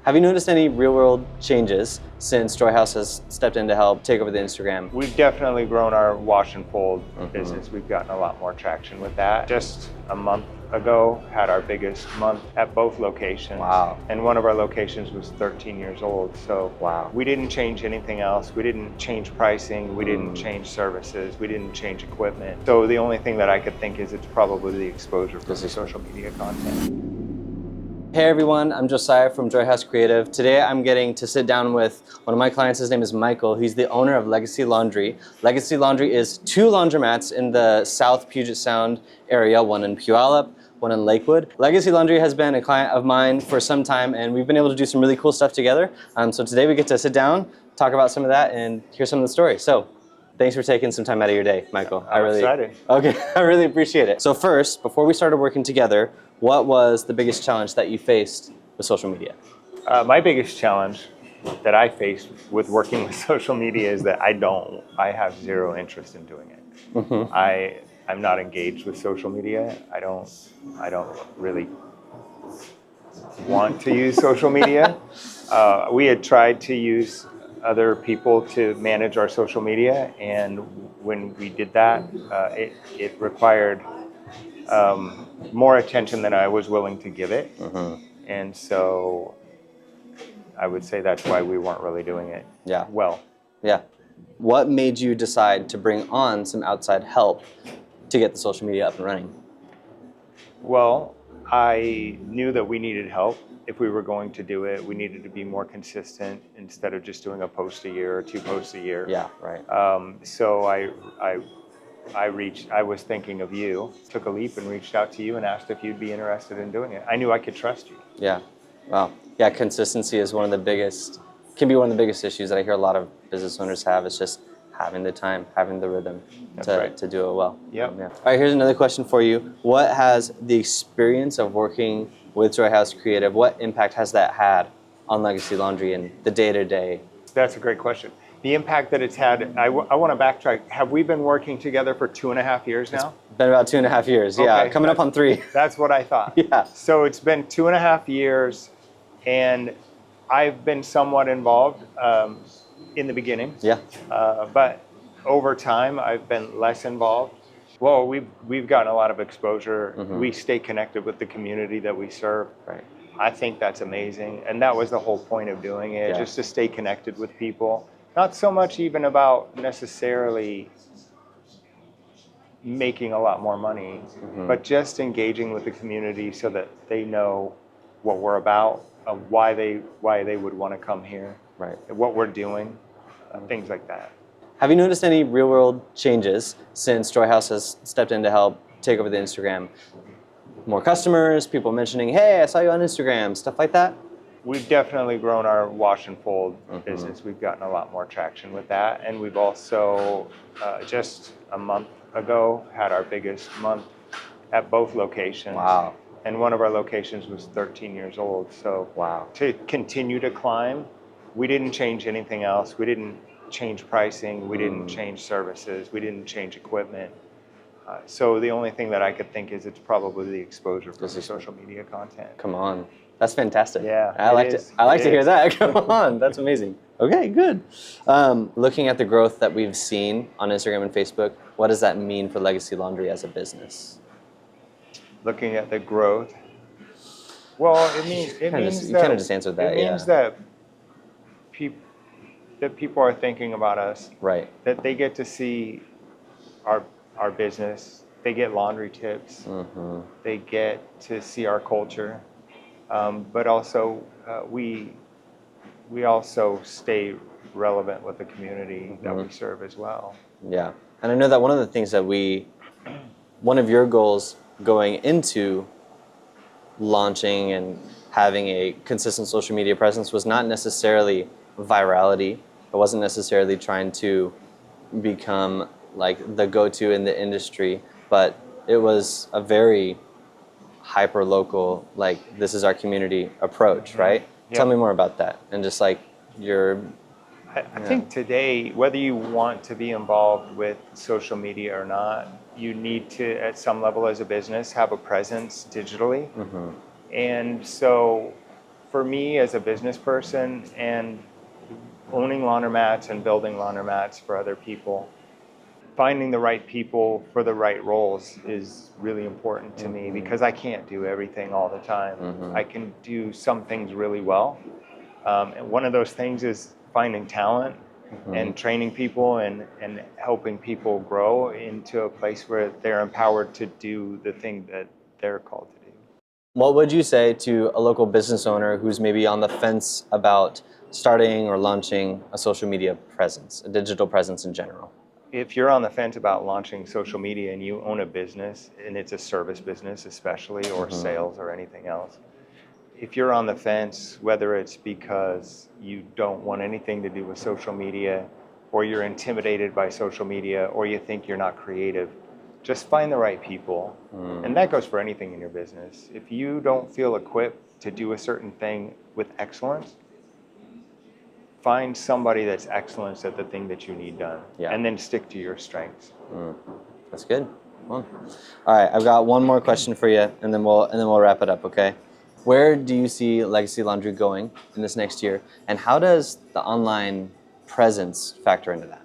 Have you noticed any real-world changes since Joyhouse has stepped in to help take over the Instagram? We've definitely grown our wash and fold business. We've gotten a lot more traction with that. Just a month ago, had our biggest month at both locations. Wow. And one of our locations was 13 years old. So wow. We didn't change anything else. We didn't change pricing. We didn't change services. We didn't change equipment. So the only thing that I could think is it's probably the exposure for the social media content. Hey everyone, I'm Josiah from Joyhouse Creative. Today I'm getting to sit down with one of my clients. His name is Michael. He's the owner of Legacy Laundry. Legacy Laundry is 2 laundromats in the South Puget Sound area, one in Puyallup, one in Lakewood. Legacy Laundry has been a client of mine for some time, and we've been able to do some really cool stuff together. So today we get to sit down, talk about some of that, and hear some of the stories. So thanks for taking some time out of your day, Michael. I'm excited. Okay, I really appreciate it. So first, before we started working together, what was the biggest challenge that you faced with social media? My biggest challenge that I faced with working with social media is that I have zero interest in doing it. I'm not engaged with social media. I don't really want to use social media. We had tried to use other people to manage our social media, and when we did that, it required more attention than I was willing to give it. And so I would say that's why we weren't really doing it well. Yeah. What made you decide to bring on some outside help to get the social media up and running? Well, I knew that we needed help. If we were going to do it, we needed to be more consistent instead of just doing a post a year or 2 posts a year. Yeah, right. So I was thinking of you, took a leap and reached out to you and asked if you'd be interested in doing it. I knew I could trust you. Yeah. Wow. Yeah, consistency is can be one of the biggest issues that I hear a lot of business owners have. It's just having the time, having the rhythm to do it well. Yep. Yeah. All right, here's another question for you. What has the experience of working with Joyhouse Creative, what impact has that had on Legacy Laundry and the day-to-day? That's a great question. The impact that it's had, I want to backtrack. Have we been working together for 2.5 years now? It's been about 2.5 years, yeah. Okay, Coming up on 3. That's what I thought. Yeah. So it's been 2.5 years, and I've been somewhat involved in the beginning. Yeah. But over time, I've been less involved. Well, we've gotten a lot of exposure. We stay connected with the community that we serve. Right. I think that's amazing. And that was the whole point of doing it, just to stay connected with people. Not so much even about necessarily making a lot more money, but just engaging with the community so that they know what we're about, why they would want to come here, right? What we're doing, things like that. Have you noticed any real-world changes since Joyhouse has stepped in to help take over the Instagram? More customers, people mentioning, hey, I saw you on Instagram, stuff like that? We've definitely grown our wash and fold business. We've gotten a lot more traction with that. And we've also, just a month ago, had our biggest month at both locations. Wow. And one of our locations was 13 years old. So wow. To continue to climb, we didn't change anything else. We didn't change pricing. We didn't change services. We didn't change equipment. So the only thing that I could think is it's probably the exposure for the social media content. Come on. That's fantastic. Yeah, I like to hear that. Come on. That's amazing. Okay, good. Looking at the growth that we've seen on Instagram and Facebook, what does that mean for Legacy Laundry as a business? Looking at the growth, well, it means you kind of just answered that. It means that people are thinking about us. Right. That they get to see our business. They get laundry tips. They get to see our culture, but also we also stay relevant with the community that we serve as well. Yeah, and I know that one of the things that one of your goals going into launching and having a consistent social media presence was not necessarily virality. It wasn't necessarily trying to become like the go-to in the industry, but it was a very hyper-local, like this is our community approach, right? Yep. Tell me more about that and just like your... I think today, whether you want to be involved with social media or not, you need to, at some level as a business, have a presence digitally. And so for me as a business person and owning laundromats and building laundromats for other people, finding the right people for the right roles is really important to me because I can't do everything all the time. I can do some things really well. And one of those things is finding talent and training people and helping people grow into a place where they're empowered to do the thing that they're called to do. What would you say to a local business owner who's maybe on the fence about starting or launching a social media presence, a digital presence in general? If you're on the fence about launching social media and you own a business, and it's a service business especially, or sales or anything else, if you're on the fence, whether it's because you don't want anything to do with social media, or you're intimidated by social media, or you think you're not creative, just find the right people. And that goes for anything in your business. If you don't feel equipped to do a certain thing with excellence, find somebody that's excellent at the thing that you need done, and then stick to your strengths. That's good. Well, all right, I've got one more question for you, and then we'll wrap it up. Okay. Where do you see Legacy Laundry going in this next year, and how does the online presence factor into that?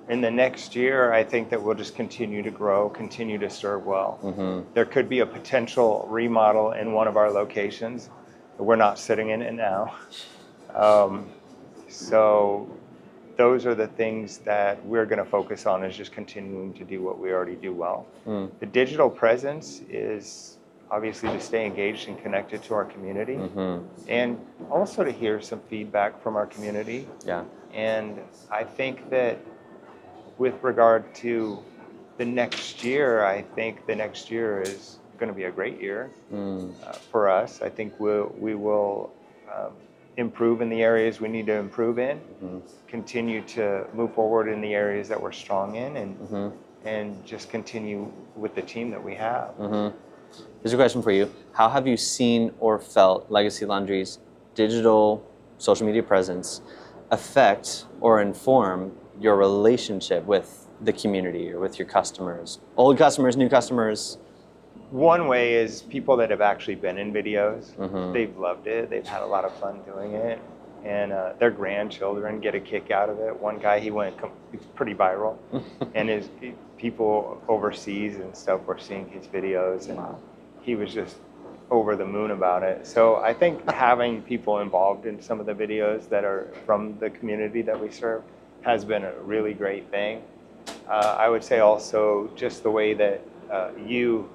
In the next year, I think that we'll just continue to grow, continue to serve well. There could be a potential remodel in one of our locations. We're not sitting in it now. So those are the things that we're going to focus on, is just continuing to do what we already do well. The digital presence is obviously to stay engaged and connected to our community, and also to hear some feedback from our community. And I think that with regard to the next year, I think the next year is going to be a great year for us. I think we will improve in the areas we need to improve in, continue to move forward in the areas that we're strong in, and just continue with the team that we have. Here's a question for you. How have you seen or felt Legacy Laundry's digital social media presence affect or inform your relationship with the community or with your customers? Old customers, new customers? One way is people that have actually been in videos. They've loved it. They've had a lot of fun doing it. And their grandchildren get a kick out of it. One guy, he's pretty viral. And his people overseas and stuff were seeing his videos. And he was just over the moon about it. So I think having people involved in some of the videos that are from the community that we serve has been a really great thing. I would say also just the way that you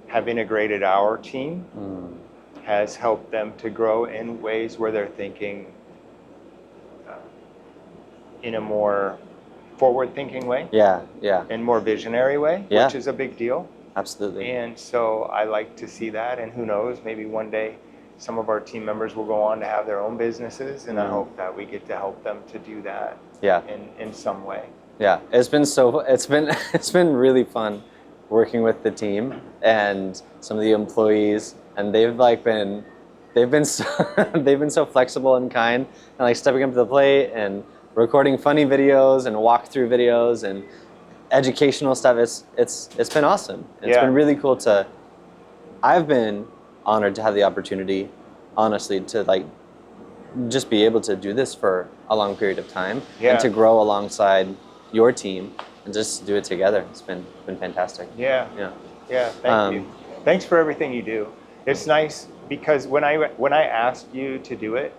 have integrated our team has helped them to grow in ways where they're thinking in a more forward-thinking way. And more visionary way, which is a big deal. Absolutely. And so I like to see that, and who knows, maybe one day some of our team members will go on to have their own businesses, and I hope that we get to help them to do that in some way. It's been really fun working with the team and some of the employees, and they've been so flexible and kind, and like stepping up to the plate and recording funny videos and walkthrough videos and educational stuff. It's been awesome. It's been really cool I've been honored to have the opportunity, honestly, to like just be able to do this for a long period of time and to grow alongside your team and just do it together. It's been fantastic. Thank you. Thanks for everything you do. It's nice because when I asked you to do it,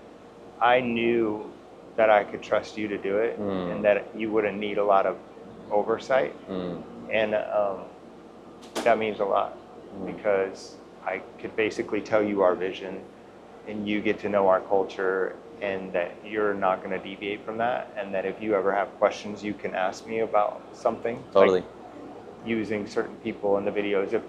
I knew that I could trust you to do it and that you wouldn't need a lot of oversight. And that means a lot because I could basically tell you our vision and you get to know our culture, and that you're not going to deviate from that, and that if you ever have questions, you can ask me about something. Like using certain people in the videos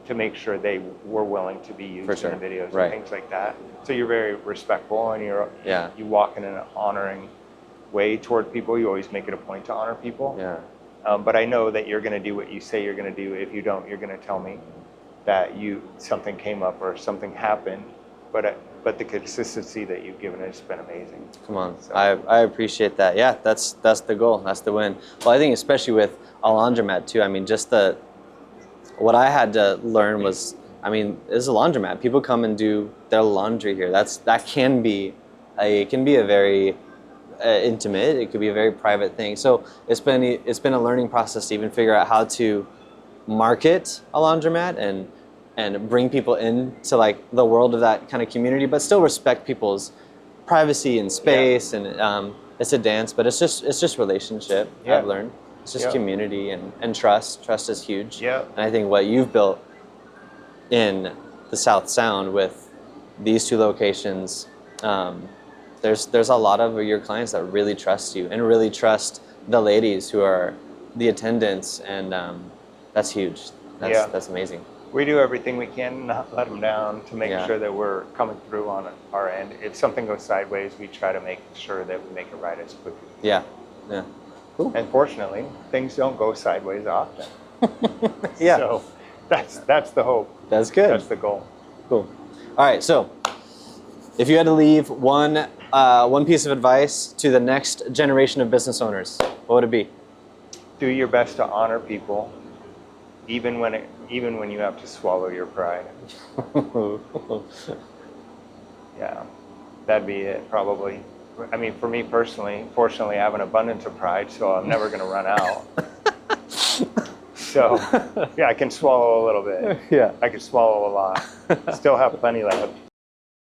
to make sure they were willing to be used in the videos and things like that. So you're very respectful, and you walk in an honoring way toward people. You always make it a point to honor people. But I know that you're going to do what you say you're going to do. If you don't, you're going to tell me that something came up or something happened. But the consistency that you've given has been amazing. Come on, so. I appreciate that. Yeah, that's the goal. That's the win. Well, I think especially with a laundromat too. I mean, just what I had to learn was I mean, it's a laundromat. People come and do their laundry here. That can be it can be a very intimate. It could be a very private thing. So it's been a learning process to even figure out how to market a laundromat and bring people into like the world of that kind of community, but still respect people's privacy and space. And it's a dance, but it's just relationship. I've learned it's just community and trust. Trust is huge. And I think what you've built in the South Sound with these two locations, there's a lot of your clients that really trust you and really trust the ladies who are the attendants, and that's huge. That's amazing. We do everything we can not let them down to make sure that we're coming through on our end. If something goes sideways, we try to make sure that we make it right as quickly. Yeah. Cool. And fortunately, things don't go sideways often. Yeah. So that's the hope. That's good. That's the goal. Cool. All right. So, if you had to leave one piece of advice to the next generation of business owners, what would it be? Do your best to honor people, even when you have to swallow your pride. Yeah, that'd be it probably. I mean, for me personally, fortunately, I have an abundance of pride, so I'm never going to run out. So, yeah, I can swallow a little bit. Yeah. I can swallow a lot. Still have plenty left.